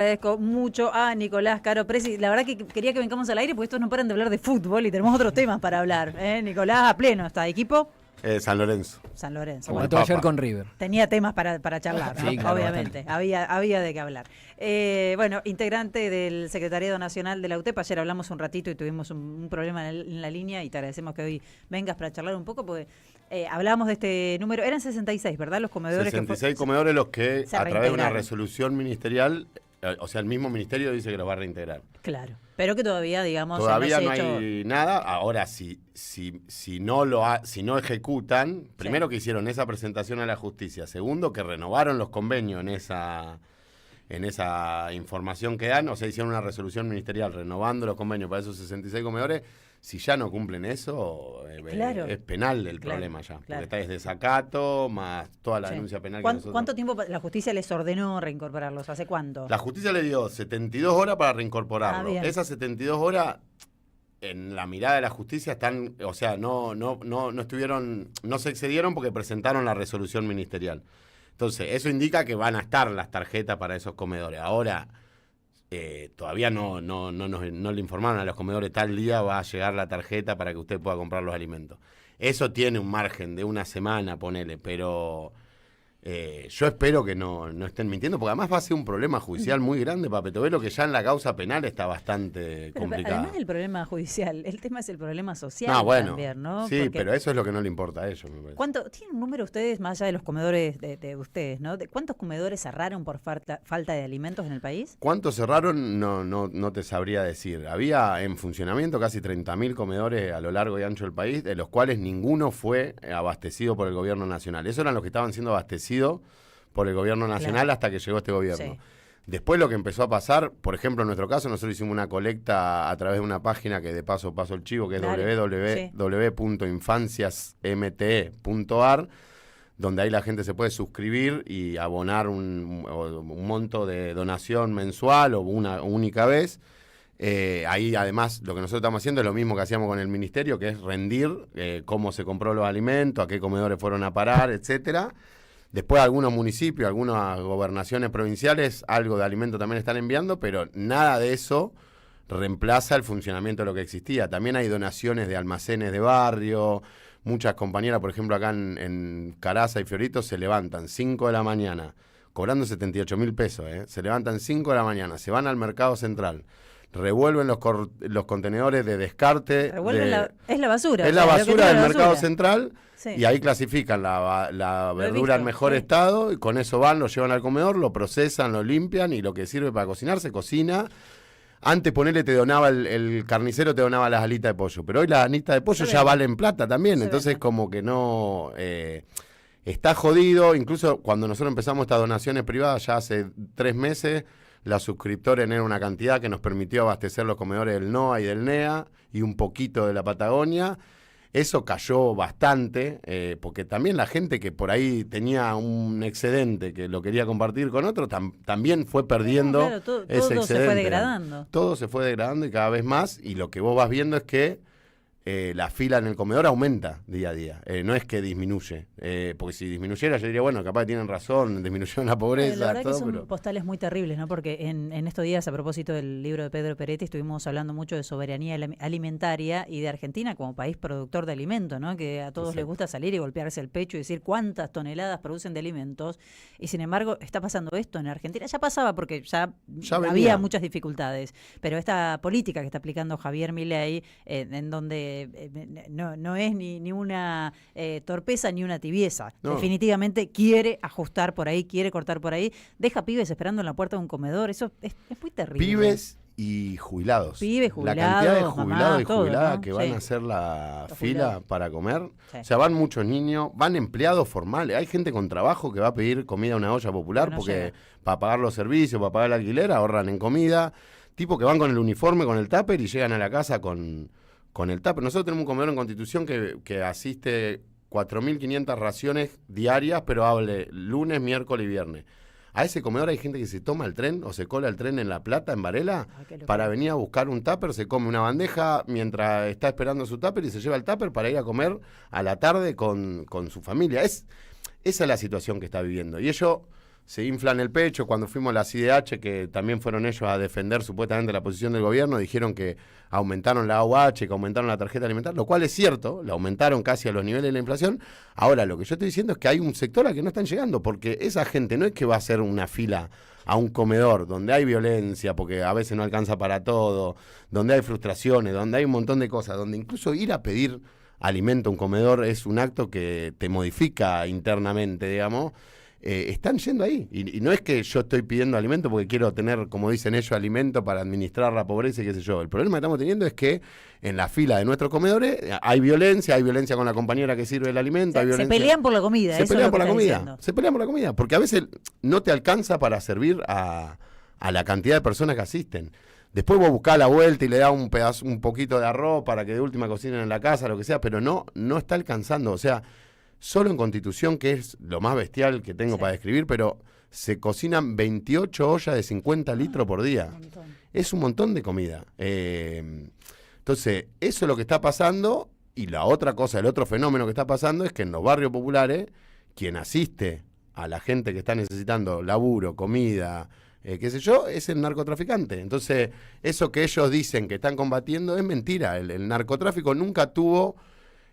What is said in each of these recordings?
Agradezco mucho a Nicolás Caro Presi. La verdad que quería que vengamos al aire porque estos no paran de hablar de fútbol y tenemos otros temas para hablar. Nicolás, a pleno está. ¿Equipo? San Lorenzo. San Lorenzo. Como ayer con River. Tenía temas para charlar, ¿no? Sí, claro, obviamente. Había de qué hablar. Bueno, integrante del Secretariado Nacional de la UTEP. Ayer hablamos un ratito y tuvimos un problema en la línea y te agradecemos que hoy vengas para charlar un poco porque hablábamos de este número. Eran 66, ¿verdad? Los comedores 66 comedores los que a través de una reintegraron. resolución ministerial, o sea, el mismo ministerio dice que los va a reintegrar. Claro, pero que todavía, digamos, Todavía no hecho... hay nada. Ahora, si no ejecutan, primero que hicieron esa presentación a la justicia, segundo que renovaron los convenios en esa información que dan, o sea, hicieron una resolución ministerial renovando los convenios para esos 66 comedores. Si ya no cumplen eso, Claro. Es penal el Claro, problema ya. claro. Porque está desde desacato, más toda la denuncia penal que nosotros... ¿Cuánto tiempo la justicia les ordenó reincorporarlos? ¿Hace cuánto? La justicia le dio 72 horas para reincorporarlo. Bien. Esas 72 horas, en la mirada de la justicia, están, o sea, no se excedieron porque presentaron la resolución ministerial. Entonces, eso indica que van a estar las tarjetas para esos comedores. Ahora, todavía no le informaron a los comedores, tal día va a llegar la tarjeta para que usted pueda comprar los alimentos. Eso tiene un margen de una semana, ponele, pero yo espero que no estén mintiendo, porque además va a ser un problema judicial muy grande para Petovelo, que ya en la causa penal está bastante complicada. Además del problema judicial, el tema es el problema social también, ¿no? Sí, Porque pero eso es lo que no le importa a ellos, me parece. ¿tienen un número ustedes, más allá de los comedores de ustedes, ¿no? ¿Cuántos comedores cerraron por falta de alimentos en el país? ¿Cuántos cerraron? No te sabría decir. Había en funcionamiento casi 30.000 comedores a lo largo y ancho del país, de los cuales ninguno fue abastecido por el gobierno nacional. Esos eran los que estaban siendo abastecidos por el gobierno nacional, claro, hasta que llegó este gobierno. Sí. Después lo que empezó a pasar, por ejemplo, en nuestro caso, nosotros hicimos una colecta a través de una página que de paso el chivo, que es www.infanciasmte.ar, donde ahí la gente se puede suscribir y abonar un monto de donación mensual o una única vez. Ahí además lo que nosotros estamos haciendo es lo mismo que hacíamos con el ministerio, que es rendir cómo se compró los alimentos, a qué comedores fueron a parar, etcétera. Después algunos municipios, algunas gobernaciones provinciales, algo de alimento también están enviando, pero nada de eso reemplaza el funcionamiento de lo que existía. También hay donaciones de almacenes de barrio. Muchas compañeras, por ejemplo, acá en Caraza y Fiorito, se levantan 5 de la mañana, cobrando 78.000 pesos. Se levantan 5 de la mañana, se van al mercado central, revuelven los contenedores de descarte. Es la basura. Es la basura del mercado central. Sí. Y ahí clasifican la verdura en mejor estado, y con eso lo llevan al comedor, lo procesan, lo limpian, y lo que sirve para cocinar se cocina. Antes, ponele, te donaba el carnicero, te donaba las alitas de pollo, pero hoy las alitas de pollo ya valen plata también, entonces como que no... está jodido. Incluso cuando nosotros empezamos estas donaciones privadas, ya hace 3 meses, los suscriptores eran una cantidad que nos permitió abastecer los comedores del NOA y del NEA, y un poquito de la Patagonia. Eso cayó bastante, porque también la gente que por ahí tenía un excedente que lo quería compartir con otro, también fue perdiendo todo ese excedente. Se fue degradando. Todo se fue degradando y cada vez más, y lo que vos vas viendo es que la fila en el comedor aumenta día a día, no es que disminuye, porque si disminuyera yo diría, bueno, capaz tienen razón, disminuyó la pobreza. La verdad todo, que son postales muy terribles, ¿no? Porque en estos días, a propósito del libro de Pedro Peretti, estuvimos hablando mucho de soberanía alimentaria y de Argentina como país productor de alimentos, ¿no? Que a todos les gusta salir y golpearse el pecho y decir cuántas toneladas producen de alimentos, y sin embargo está pasando esto en Argentina. Ya pasaba porque ya había muchas dificultades, pero esta política que está aplicando Javier Milei, en donde no es ni una torpeza ni una tibieza. No. Definitivamente quiere ajustar por ahí, quiere cortar por ahí, deja pibes esperando en la puerta de un comedor. Eso es muy terrible. Pibes y jubilados. Pibes, jubilados, la cantidad de jubilados mamá, y jubiladas, ¿no? Que van sí. a hacer la Los fila jubilados para comer. Sí. O sea, van muchos niños, van empleados formales. Hay gente con trabajo que va a pedir comida a una olla popular porque para pagar los servicios, para pagar el alquiler, ahorran en comida. Tipo que van con el uniforme, con el tupper, y llegan a la casa con el tupper. Nosotros tenemos un comedor en Constitución que asiste 4.500 raciones diarias, pero hable lunes, miércoles y viernes. A ese comedor hay gente que se toma el tren o se cola el tren en La Plata, en Varela, para venir a buscar un tupper, se come una bandeja mientras está esperando su tupper y se lleva el tupper para ir a comer a la tarde con su familia. Esa es la situación que está viviendo. Y ellos se inflan el pecho. Cuando fuimos a la CIDH, que también fueron ellos a defender supuestamente la posición del gobierno, dijeron que aumentaron la AUH, que aumentaron la tarjeta alimentar, lo cual es cierto, la aumentaron casi a los niveles de la inflación. Ahora, lo que yo estoy diciendo es que hay un sector al que no están llegando, porque esa gente no es que va a hacer una fila a un comedor donde hay violencia, porque a veces no alcanza para todo, donde hay frustraciones, donde hay un montón de cosas, donde incluso ir a pedir alimento a un comedor es un acto que te modifica internamente, digamos. Están yendo ahí. Y no es que yo estoy pidiendo alimento porque quiero tener, como dicen ellos, alimento para administrar la pobreza y qué sé yo. El problema que estamos teniendo es que en la fila de nuestros comedores hay violencia con la compañera que sirve el alimento. O sea, se pelean por la comida. Se pelean por la comida. Se pelean por la comida. Porque a veces no te alcanza para servir a la cantidad de personas que asisten. Después vos buscás la vuelta y le das un poquito de arroz para que de última cocinen en la casa, lo que sea, pero no está alcanzando. O sea, solo en Constitución, que es lo más bestial que tengo para describir, pero se cocinan 28 ollas de 50 litros por día. Es un montón de comida. Entonces, eso es lo que está pasando. Y la otra cosa, el otro fenómeno que está pasando es que en los barrios populares, quien asiste a la gente que está necesitando laburo, comida, qué sé yo, es el narcotraficante. Entonces, eso que ellos dicen que están combatiendo es mentira. El narcotráfico nunca tuvo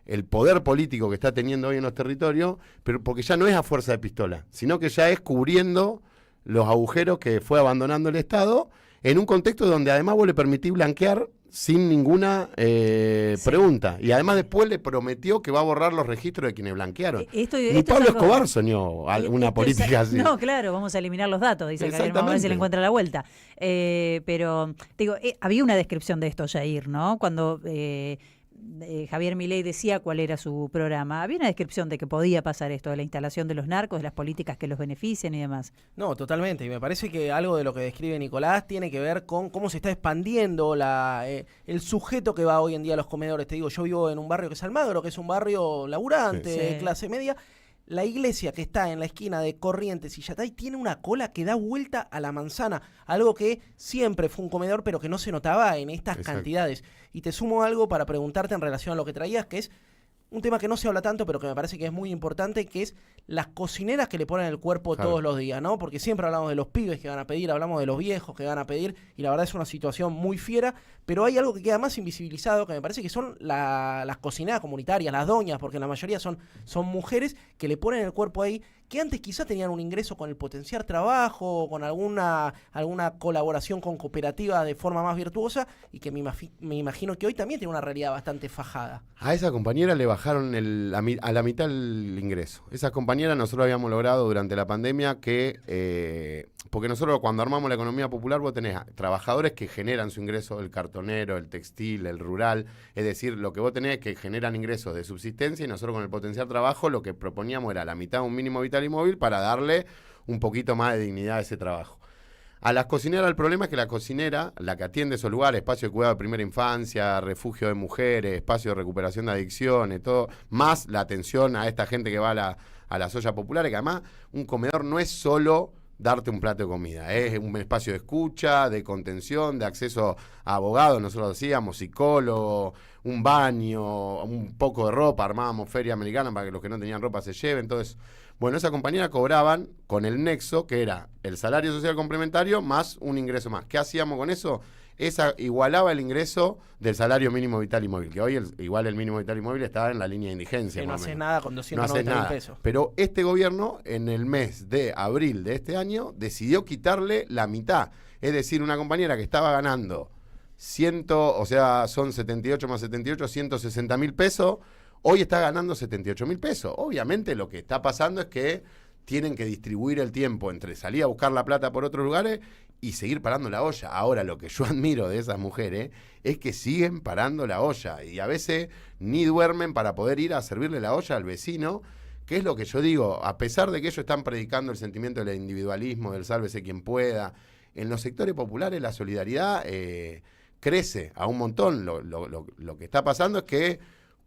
el poder político que está teniendo hoy en los territorios, pero porque ya no es a fuerza de pistola, sino que ya es cubriendo los agujeros que fue abandonando el Estado, en un contexto donde además vos le permitís blanquear sin ninguna pregunta. Y además después le prometió que va a borrar los registros de quienes blanquearon. Ni Pablo Escobar soñó una política así. No, claro, vamos a eliminar los datos, dice Javier, vamos a ver si le encuentra la vuelta. Pero, digo, había una descripción de esto, Jair, ¿no? Cuando Javier Milei decía cuál era su programa, había una descripción de que podía pasar esto, de la instalación de los narcos, de las políticas que los benefician y demás. No, totalmente, y me parece que algo de lo que describe Nicolás tiene que ver con cómo se está expandiendo el sujeto que va hoy en día a los comedores. Te digo, yo vivo en un barrio que es Almagro, que es un barrio laburante, de clase media. La iglesia que está en la esquina de Corrientes y Yatay tiene una cola que da vuelta a la manzana, algo que siempre fue un comedor pero que no se notaba en estas cantidades. Y te sumo algo para preguntarte en relación a lo que traías, que es un tema que no se habla tanto, pero que me parece que es muy importante, que es las cocineras que le ponen el cuerpo todos los días, ¿no? Porque siempre hablamos de los pibes que van a pedir, hablamos de los viejos que van a pedir, y la verdad es una situación muy fiera, pero hay algo que queda más invisibilizado, que me parece que son las cocineras comunitarias, las doñas, porque la mayoría son mujeres que le ponen el cuerpo ahí, que antes quizá tenían un ingreso con el potenciar trabajo, con alguna colaboración con cooperativas de forma más virtuosa, y que me imagino que hoy también tiene una realidad bastante fajada. A esa compañera le bajaron a la mitad el ingreso. Esa compañera nosotros habíamos logrado durante la pandemia que, porque nosotros cuando armamos la economía popular vos tenés trabajadores que generan su ingreso, el cartonero, el textil, el rural, es decir, lo que vos tenés es que generan ingresos de subsistencia, y nosotros con el potencial trabajo lo que proponíamos era la mitad de un mínimo vital y móvil para darle un poquito más de dignidad a ese trabajo. A las cocineras el problema es que la cocinera, la que atiende esos lugares, espacio de cuidado de primera infancia, refugio de mujeres, espacio de recuperación de adicciones, todo, más la atención a esta gente que va a las ollas populares, que además un comedor no es solo darte un plato de comida, es un espacio de escucha, de contención, de acceso a abogados, nosotros decíamos, psicólogo, un baño, un poco de ropa, armábamos feria americana para que los que no tenían ropa se lleven, entonces... Bueno, esa compañera cobraban con el nexo, que era el salario social complementario más un ingreso más. ¿Qué hacíamos con eso? Esa igualaba el ingreso del salario mínimo vital y móvil, que hoy igual el mínimo vital y móvil estaba en la línea de indigencia. Que no haces nada con 290.000 pesos. Pero este gobierno, en el mes de abril de este año, decidió quitarle la mitad. Es decir, una compañera que estaba ganando o sea, son 78 más 78, 160.000 pesos, hoy está ganando 78.000 pesos. Obviamente lo que está pasando es que tienen que distribuir el tiempo entre salir a buscar la plata por otros lugares y seguir parando la olla. Ahora, lo que yo admiro de esas mujeres es que siguen parando la olla y a veces ni duermen para poder ir a servirle la olla al vecino, que es lo que yo digo, a pesar de que ellos están predicando el sentimiento del individualismo, del sálvese quien pueda, en los sectores populares la solidaridad crece a un montón. Lo que está pasando es que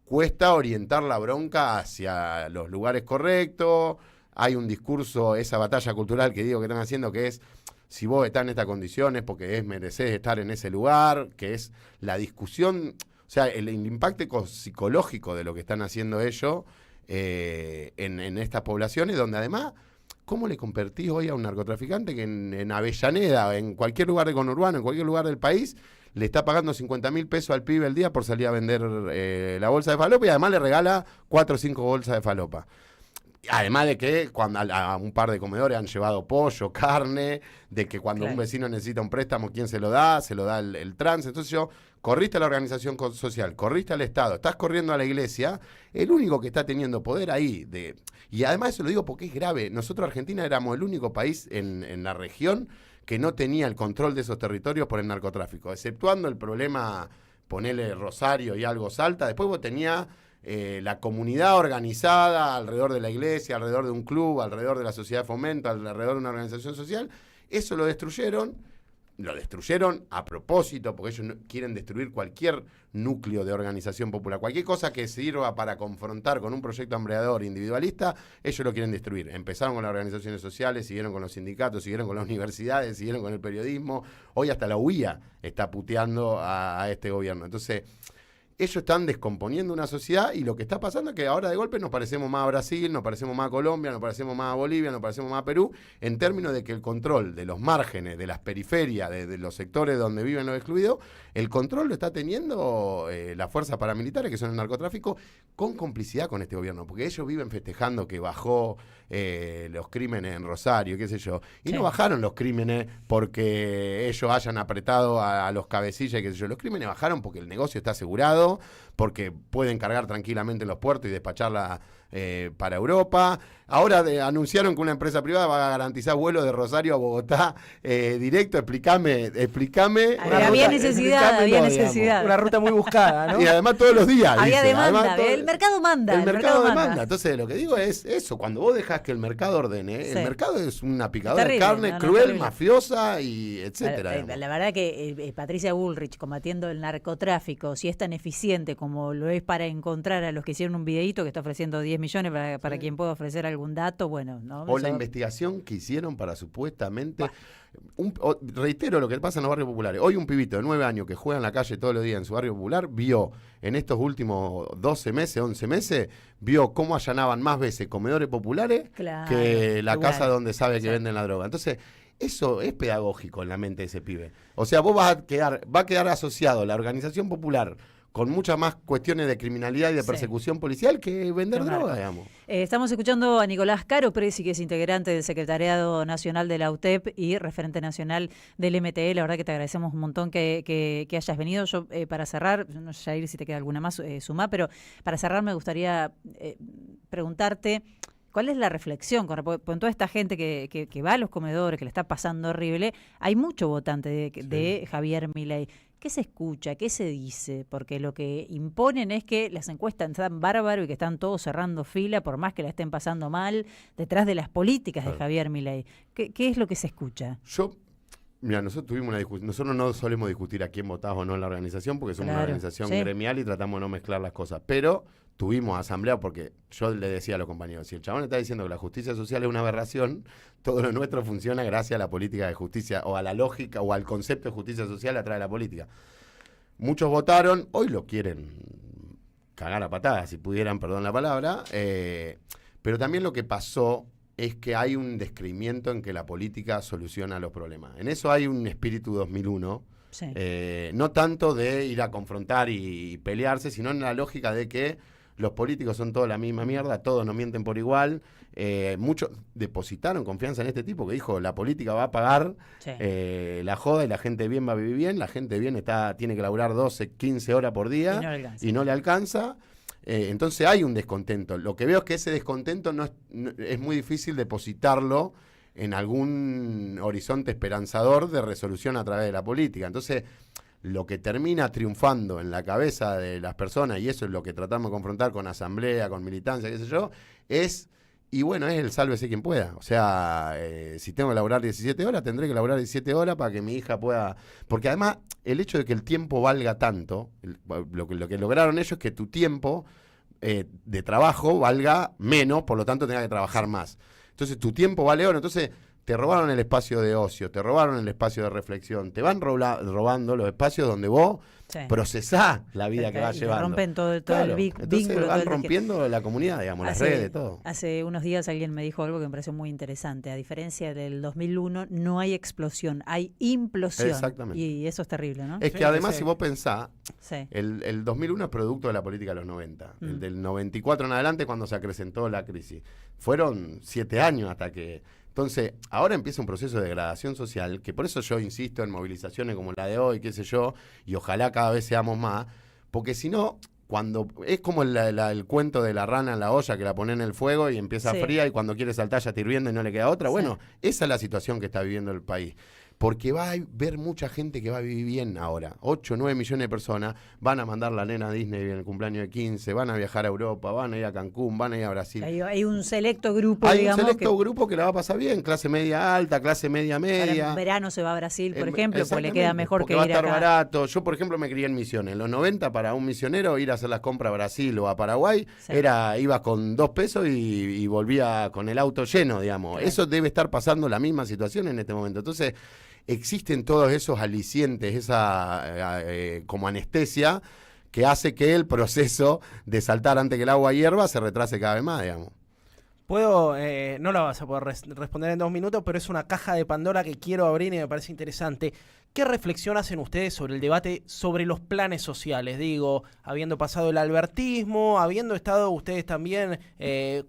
cuesta orientar la bronca hacia los lugares correctos. Hay un discurso, esa batalla cultural que digo que están haciendo, que es, si vos estás en estas condiciones porque merecés estar en ese lugar, que es la discusión, o sea, el impacto psicológico de lo que están haciendo ellos en estas poblaciones, donde además ¿Cómo le convertís hoy a un narcotraficante que en Avellaneda, en cualquier lugar de conurbano, en cualquier lugar del país, le está pagando 50.000 pesos al pibe al día por salir a vender la bolsa de falopa y además le regala 4 o 5 bolsas de falopa? Además de que cuando a un par de comedores han llevado pollo, carne, de que cuando un vecino necesita un préstamo, ¿quién se lo da? Se lo da el trans. Entonces corriste a la organización social, corriste al Estado, estás corriendo a la iglesia, el único que está teniendo poder ahí, y además eso lo digo porque es grave, nosotros Argentina éramos el único país en la región que no tenía el control de esos territorios por el narcotráfico, exceptuando el problema, ponele Rosario y algo Salta, después vos tenías la comunidad organizada alrededor de la iglesia, alrededor de un club, alrededor de la sociedad de fomento, alrededor de una organización social. Eso lo destruyeron a propósito, porque ellos quieren destruir cualquier núcleo de organización popular. Cualquier cosa que sirva para confrontar con un proyecto hambreador individualista, ellos lo quieren destruir. Empezaron con las organizaciones sociales, siguieron con los sindicatos, siguieron con las universidades, siguieron con el periodismo. Hoy hasta la UIA está puteando a este gobierno. Entonces, ellos están descomponiendo una sociedad y lo que está pasando es que ahora de golpe nos parecemos más a Brasil, nos parecemos más a Colombia, nos parecemos más a Bolivia, nos parecemos más a Perú, en términos de que el control de los márgenes, de las periferias, de los sectores donde viven los excluidos, el control lo está teniendo las fuerzas paramilitares, que son el narcotráfico, con complicidad con este gobierno, porque ellos viven festejando que bajó los crímenes en Rosario, qué sé yo, y no bajaron los crímenes porque ellos hayan apretado a los cabecillas, qué sé yo, los crímenes bajaron porque el negocio está asegurado, porque pueden cargar tranquilamente en los puertos y despacharla para Europa. Ahora anunciaron que una empresa privada va a garantizar vuelos de Rosario a Bogotá directo. Explícame. Había necesidad. Una ruta muy buscada, ¿no? Y además todos los días. Había demanda, además, el mercado manda. El mercado demanda. Entonces lo que digo es eso, cuando vos dejás que el mercado ordene, el mercado es una picadora de carne cruel, mafiosa y etcétera. La verdad que Patricia Bullrich combatiendo el narcotráfico, si es tan eficiente como lo es para encontrar a los que hicieron un videíto que está ofreciendo 10 millones para quien pueda ofrecer algún dato, bueno, ¿no? O la investigación que hicieron para supuestamente... reitero lo que pasa en los barrios populares. Hoy un pibito de 9 años que juega en la calle todos los días en su barrio popular vio en estos últimos 12 meses, 11 meses, vio cómo allanaban más veces comedores populares que la casa donde sabe que venden la droga. Entonces, eso es pedagógico en la mente de ese pibe. O sea, vos va a quedar asociado la organización popular con muchas más cuestiones de criminalidad y de persecución policial que vender droga, digamos. Estamos escuchando a Nicolás Caro Presi, que es integrante del Secretariado Nacional de la UTEP y referente nacional del MTE. La verdad que te agradecemos un montón que hayas venido. Yo, para cerrar, no sé, Jair, si te queda alguna más, sumá, pero para cerrar me gustaría preguntarte... ¿Cuál es la reflexión con toda esta gente que va a los comedores, que le está pasando horrible? Hay mucho votante de Javier Milei. ¿Qué se escucha? ¿Qué se dice? Porque lo que imponen es que las encuestas están bárbaro y que están todos cerrando fila, por más que la estén pasando mal, detrás de las políticas de Javier Milei. ¿Qué es lo que se escucha? Mira, nosotros tuvimos una discusión. Nosotros no solemos discutir a quién votás o no en la organización, porque somos una organización gremial y tratamos de no mezclar las cosas. Pero tuvimos asamblea porque yo le decía a los compañeros, si el chabón está diciendo que la justicia social es una aberración, todo lo nuestro funciona gracias a la política de justicia, o a la lógica, o al concepto de justicia social atrás de la política. Muchos votaron, hoy lo quieren cagar a patadas, si pudieran, perdón la palabra, pero también lo que pasó es que hay un descreimiento en que la política soluciona los problemas. En eso hay un espíritu 2001, no tanto de ir a confrontar y pelearse, sino en la lógica de que los políticos son toda la misma mierda, todos nos mienten por igual. Muchos depositaron confianza en este tipo que dijo, la política va a pagar la joda y la gente bien va a vivir bien, la gente bien tiene que laburar 12, 15 horas por día y no le alcanza. Entonces hay un descontento. Lo que veo es que ese descontento es muy difícil depositarlo en algún horizonte esperanzador de resolución a través de la política. Entonces, lo que termina triunfando en la cabeza de las personas, y eso es lo que tratamos de confrontar con asamblea, con militancia, qué sé yo, es el sálvese quien pueda. O sea, si tengo que laburar 17 horas, tendré que laburar 17 horas para que mi hija pueda... Porque además, el hecho de que el tiempo valga tanto, lo que lograron ellos es que tu tiempo de trabajo valga menos, por lo tanto tengas que trabajar más. Entonces, tu tiempo vale oro. Entonces, te robaron el espacio de ocio, te robaron el espacio de reflexión, te van robando los espacios donde vos procesás la vida que vas llevando. Rompen todo el entonces vínculo. Van rompiendo la comunidad, digamos, las redes, todo. Hace unos días alguien me dijo algo que me pareció muy interesante. A diferencia del 2001, no hay explosión, hay implosión. Exactamente. Y eso es terrible, ¿no? Es que además, si vos pensás, el 2001 es producto de la política de los 90. El del 94 en adelante, cuando se acrecentó la crisis. Fueron 7 años hasta que... Entonces, ahora empieza un proceso de degradación social, que por eso yo insisto en movilizaciones como la de hoy, qué sé yo, y ojalá cada vez seamos más, porque si no, cuando es como el cuento de la rana en la olla que la pone en el fuego y empieza fría y cuando quiere saltar ya está hirviendo y no le queda otra. Bueno, esa es la situación que está viviendo el país. Porque va a haber mucha gente que va a vivir bien ahora. 8 o 9 millones de personas van a mandar la nena a Disney en el cumpleaños de 15, van a viajar a Europa, van a ir a Cancún, van a ir a Brasil. Hay un selecto grupo, digamos. Hay un selecto grupo que la va a pasar bien, clase media alta, clase media. Ahora en verano se va a Brasil, por ejemplo, pues le queda mejor que ir acá. Va a estar barato. Yo, por ejemplo, me crié en Misiones. En los 90, para un misionero, ir a hacer las compras a Brasil o a Paraguay, ibas con 2 pesos y volvía con el auto lleno, digamos. Claro. Eso debe estar pasando la misma situación en este momento. Entonces... existen todos esos alicientes, esa como anestesia que hace que el proceso de saltar antes que el agua hierva se retrase cada vez más, digamos. Puedo, no la vas a poder responder en 2 minutos, pero es una caja de Pandora que quiero abrir y me parece interesante. ¿Qué reflexión hacen ustedes sobre el debate sobre los planes sociales? Digo, habiendo pasado el albertismo, habiendo estado ustedes también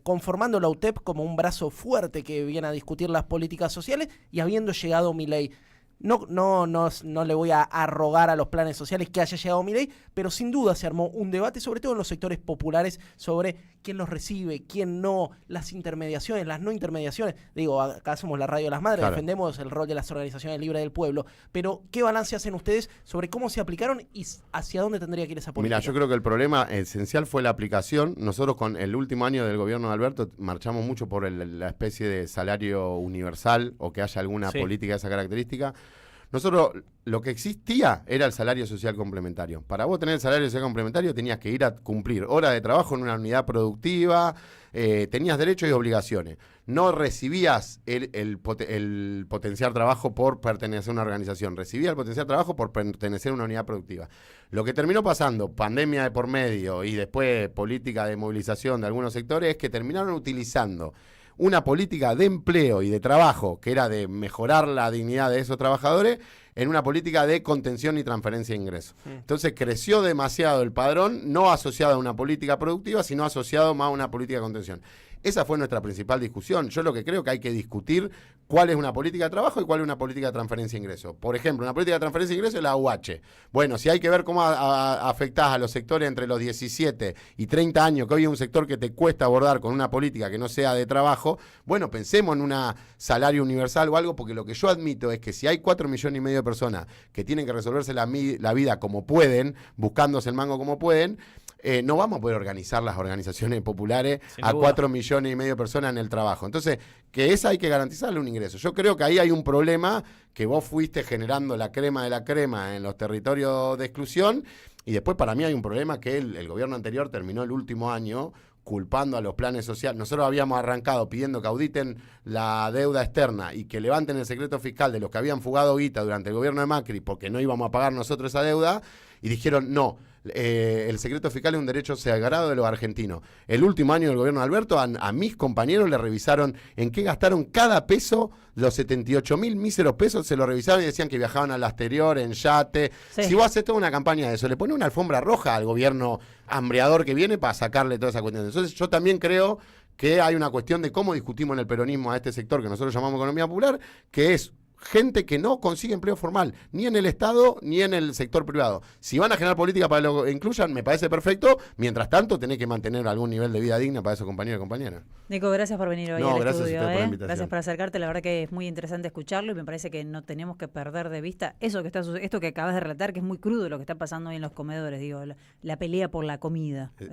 conformando la UTEP como un brazo fuerte que viene a discutir las políticas sociales y habiendo llegado Milei. No le voy a rogar a los planes sociales que haya llegado Milei, pero sin duda se armó un debate, sobre todo en los sectores populares, sobre quién los recibe, quién no, las intermediaciones, las no intermediaciones. Digo, acá somos la Radio de las Madres, claro, defendemos el rol de las organizaciones libres del pueblo, pero ¿qué balance hacen ustedes sobre cómo se aplicaron y hacia dónde tendría que ir esa política? Mira, yo creo que el problema esencial fue la aplicación. Nosotros con el último año del gobierno de Alberto marchamos mucho por la especie de salario universal o que haya alguna política de esa característica. Nosotros, lo que existía era el salario social complementario. Para vos tener el salario social complementario tenías que ir a cumplir horas de trabajo en una unidad productiva, tenías derechos y obligaciones. No recibías el potenciar trabajo por pertenecer a una organización, recibías el potenciar trabajo por pertenecer a una unidad productiva. Lo que terminó pasando, pandemia de por medio y después política de movilización de algunos sectores, es que terminaron utilizando una política de empleo y de trabajo, que era de mejorar la dignidad de esos trabajadores, en una política de contención y transferencia de ingresos. Entonces creció demasiado el padrón, no asociado a una política productiva, sino asociado más a una política de contención. Esa fue nuestra principal discusión. Yo lo que creo que hay que discutir cuál es una política de trabajo y cuál es una política de transferencia de ingresos. Por ejemplo, una política de transferencia de ingresos es la UH. Bueno, si hay que ver cómo afectás a los sectores entre los 17 y 30 años, que hoy es un sector que te cuesta abordar con una política que no sea de trabajo, bueno, pensemos en un salario universal o algo, porque lo que yo admito es que si hay 4,5 millones de personas que tienen que resolverse la vida como pueden, buscándose el mango como pueden, no vamos a poder organizar las organizaciones populares a 4,5 millones de personas en el trabajo. Entonces, que esa hay que garantizarle un ingreso. Yo creo que ahí hay un problema que vos fuiste generando la crema de la crema en los territorios de exclusión, y después para mí hay un problema que el gobierno anterior terminó el último año culpando a los planes sociales. Nosotros habíamos arrancado pidiendo que auditen la deuda externa y que levanten el secreto fiscal de los que habían fugado guita durante el gobierno de Macri porque no íbamos a pagar nosotros esa deuda, y dijeron no. El secreto fiscal es un derecho sagrado de los argentinos. El último año del gobierno de Alberto, a mis compañeros le revisaron en qué gastaron cada peso, los 78.000 míseros pesos, se lo revisaron y decían que viajaban al exterior en yate. Sí. Si vos haces toda una campaña de eso, le pones una alfombra roja al gobierno hambreador que viene para sacarle toda esa cuestión. Entonces yo también creo que hay una cuestión de cómo discutimos en el peronismo a este sector que nosotros llamamos economía popular, que es gente que no consigue empleo formal, ni en el Estado, ni en el sector privado. Si van a generar política para que lo incluyan, me parece perfecto. Mientras tanto, tenés que mantener algún nivel de vida digna para esos compañeros y compañeras. Nico, gracias por venir hoy al estudio. Por la invitación. Gracias por acercarte. La verdad que es muy interesante escucharlo y me parece que no tenemos que perder de vista esto que acabas de relatar, que es muy crudo lo que está pasando hoy en los comedores, digo, la pelea por la comida.